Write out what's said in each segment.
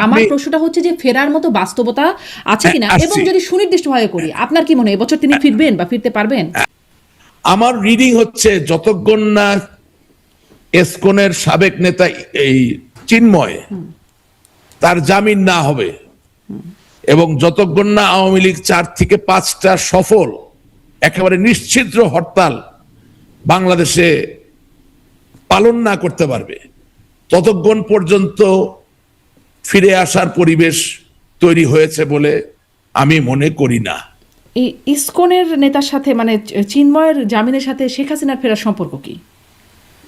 আমার প্রশ্নটা হচ্ছে যে ফেরার মতো বাস্তবতা আছে কিনা, এবং যদি সুনির্দিষ্টভাবে করি, আপনার কি মনে হয় এবছর তিনি ফিরবেন বা ফিরতে পারবেন? আমার রিডিং হচ্ছে যতক্ষণ না এসকনের সাবেক নেতা এই চিন্ময় তার জামিন না হবে এবং যতক্ষণ না আওয়ামী লীগ 4 থেকে 5টা সফল একেবারে নিশ্চিদ্র হরতাল বাংলাদেশে পালন না করতে পারবে, ততক্ষণ পর্যন্ত ফিরে আসার পরিবেশ তৈরি হয়েছে বলে আমি মনে করি না। এই ইসকনের নেতার সাথে মানে চিন্ময়ের জামিনের সাথে শেখ হাসিনার ফেরার সম্পর্ক কি?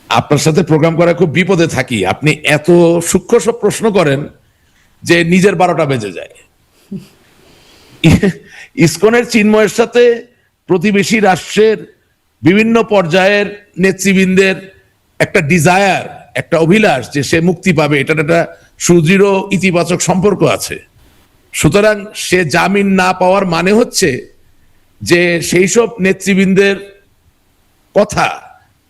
আপনার সাথে প্রোগ্রাম করা খুব বিপদে থাকি, আপনি এত সূক্ষ্ম সব প্রশ্ন করেন যে নিজের 12টা বেজে যায়। ইসকনের চিন্ময়ের সাথে প্রতিবেশী রাষ্ট্রের বিভিন্ন পর্যায়ের নেতৃবৃন্দের একটা ডিজায়ার, একটা অভিলাষ যে সে মুক্তি পাবে, এটা একটা সুদৃঢ় ইতিবাচক সম্পর্ক আছে। সুতরাং সে জামিন না পাওয়ার মানে হচ্ছে যে সেই সব নেতৃবৃন্দের কথা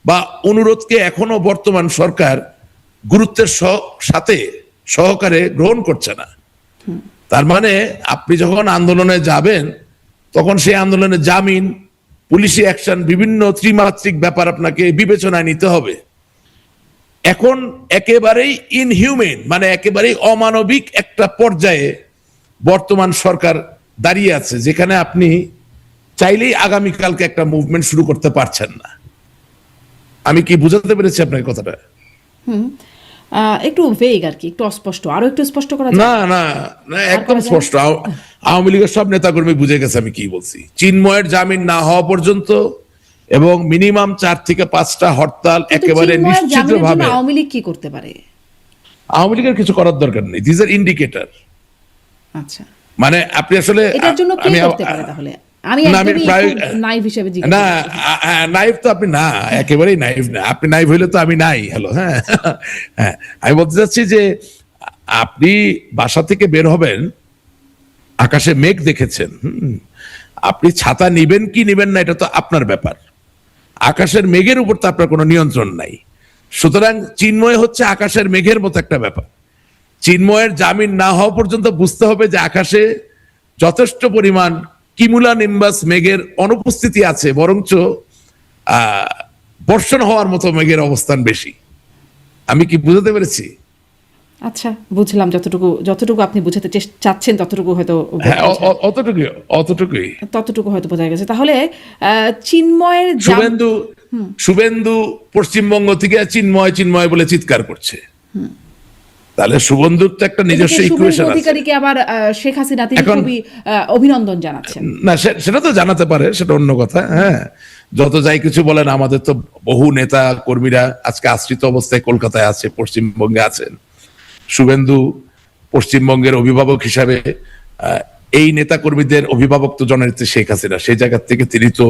বা অনুরোধকে এখনো বর্তমান সরকার গুরুত্বের সাথে সহকারে গ্রহণ করছে না। তার মানে আপনি যখন আন্দোলনে যাবেন তখন সেই আন্দোলনে জামিন, পুলিশি অ্যাকশন, বিভিন্ন ত্রিমাত্রিক ব্যাপার আপনাকে বিবেচনায় নিতে হবে। এখন একেবারেই ইনহিউম্যান মানে একেবারেই অমানবিক একটা পর্যায়ে বর্তমান সরকার দাঁড়িয়ে আছে, যেখানে আপনি চাইলেই আগামীকালকে একটা মুভমেন্ট শুরু করতে পারছেন না। আমি কি বুঝাতে পেরেছি আপনার কথাটা? একটু ভেগ আর কি, একটু অস্পষ্ট, আরো একটু স্পষ্ট করা না না না, একদম স্পষ্ট। আওয়ামী লীগের সব নেতাকর্মী বুঝে গেছে আমি কি বলছি। চিন্ময়ের জামিন না হওয়া পর্যন্ত এবং মিনিমাম 4 থেকে 5টা হরতাল একেবারে নিশ্চিতভাবে। আওয়ামী লীগ কি করতে পারে? আওয়ামী লীগের কিছু করার দরকার নেই, দিস আর ইন্ডিকেটর। আচ্ছা, মানে আপনি আসলে এটার জন্য কি করতে পারে তাহলে? আমি একদমই নাইভ হিসেবে জিজ্ঞাসা না, নাইভ তো আপনি না, একেবারেই নাইভ না। আপনি নাইভ হইলে তো আমি নাই। হ্যালো, হ্যাঁ হ্যাঁ, আমি বলতে চাচ্ছি যে আপনি বাসা থেকে বের হবেন, আকাশে মেঘ দেখেছেন, আপনি ছাতা নিবেন কি নিবেন না এটা তো আপনার ব্যাপার। আকাশের মেঘের উপর তো আপনার কোনো নিয়ন্ত্রণ নাই। সুতরাং চিন্ময় হচ্ছে আকাশের মেঘের মতো একটা ব্যাপার। চিন্ময়ের জামিন না হওয়া পর্যন্ত বুঝতে হবে যে আকাশে যথেষ্ট পরিমাণ কিমুলা নিম্বাস মেঘের অনুপস্থিতি আছে, বরঞ্চ বর্ষণ হওয়ার মতো মেঘের অবস্থান বেশি। আমি কি বুঝাতে পেরেছি? আচ্ছা, বুঝলাম। যতটুকু আপনি বুঝাতে চাচ্ছেন ততটুকু হয়তো ততটুকু হয়তো বোঝা গেছে। তাহলে চিন্ময়ের শুভেন্দু পশ্চিমবঙ্গ থেকে চিন্ময় চিন্ময় বলে চিৎকার করছে, তাহলে শুভেন্দুর তো একটা নিজস্ব ইকুয়েশন আছে। অধিকারীকে আবার শেখ হাসিনা তিনি খুবই অভিনন্দন জানাচ্ছেন। না, সেটা তো জানাতে পারে, সেটা অন্য কথা। হ্যাঁ, যত যাই কিছু বলেন, আমাদের তো বহু নেতা কর্মীরা আজকে আশ্রিত অবস্থায় কলকাতায় আছে, পশ্চিমবঙ্গে আছেন। শুভেন্দু পশ্চিমবঙ্গের অভিভাবক হিসাবে এই নেতা কর্মীদের অভিভাবক তো জননেত্রী শেখ হাসিনা, সেই জায়গা থেকে তিনি তো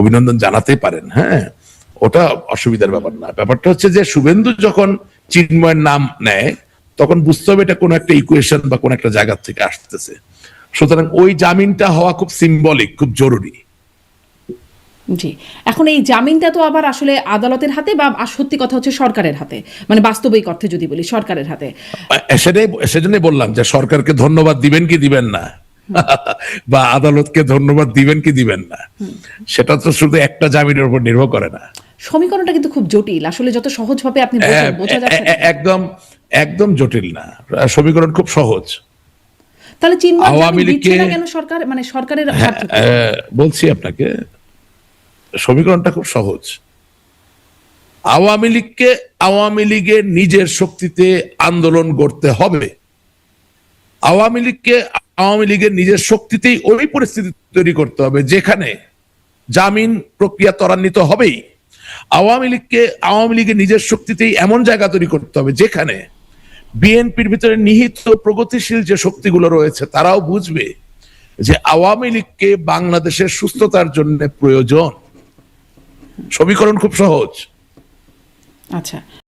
অভিনন্দন জানাতেই পারেন। হ্যাঁ, ওটা অসুবিধার ব্যাপার না। ব্যাপারটা হচ্ছে যে শুভেন্দু যখন চিন্ময়ের নাম নেয় তখন বুঝতে হবে এটা কোনো একটা ইকুয়েশন বা কোনো একটা জায়গা থেকে আসতেছে। সুতরাং ওই জামিনটা হওয়া খুব সিম্বলিক, খুব জরুরি। জি, এখন এই জামিনটা তো আবার আসলে আদালতের হাতে, বা সত্যি কথা হচ্ছে সরকারের হাতে, মানে বাস্তবিক অর্থে যদি বলি সরকারের হাতে। সেজন্যই বললাম যে সরকারকে ধন্যবাদ দিবেন কি দিবেন না, বা আদালতকে ধন্যবাদ দিবেন কি দিবেন না, সেটা তো শুধু একটা জামিনের উপর নির্ভর করে না। সমীকরণটা কিন্তু খুব জটিল আসলে, যত সহজভাবে আপনি বোঝা যাচ্ছে একদম জটিল না, সমীকরণ খুব সহজ। তাহলে চিন্ময় জামিন দিচ্ছে না কেন সরকার, মানে সরকারের? বলছি আপনাকে, সমীকরণটা খুব সহজ। আওয়ামী লীগের নিজের শক্তিতে আন্দোলন গড়তে হবে। আওয়ামী লীগের নিজের শক্তিতেই ওই পরিস্থিতি তৈরি করতে হবে যেখানে জামিন প্রক্রিয়া ত্বরান্বিত হবেই। আওয়ামী লীগের নিজের শক্তিতেই এমন জায়গা তৈরি করতে হবে যেখানে বিএনপির ভিতরে নিহিত প্রগতিশীল যে শক্তিগুলো রয়েছে তারাও বুঝবে যে আওয়ামী লীগকে বাংলাদেশের সুস্থতার জন্য প্রয়োজন। সমীকরণ খুব সহজ। আচ্ছা।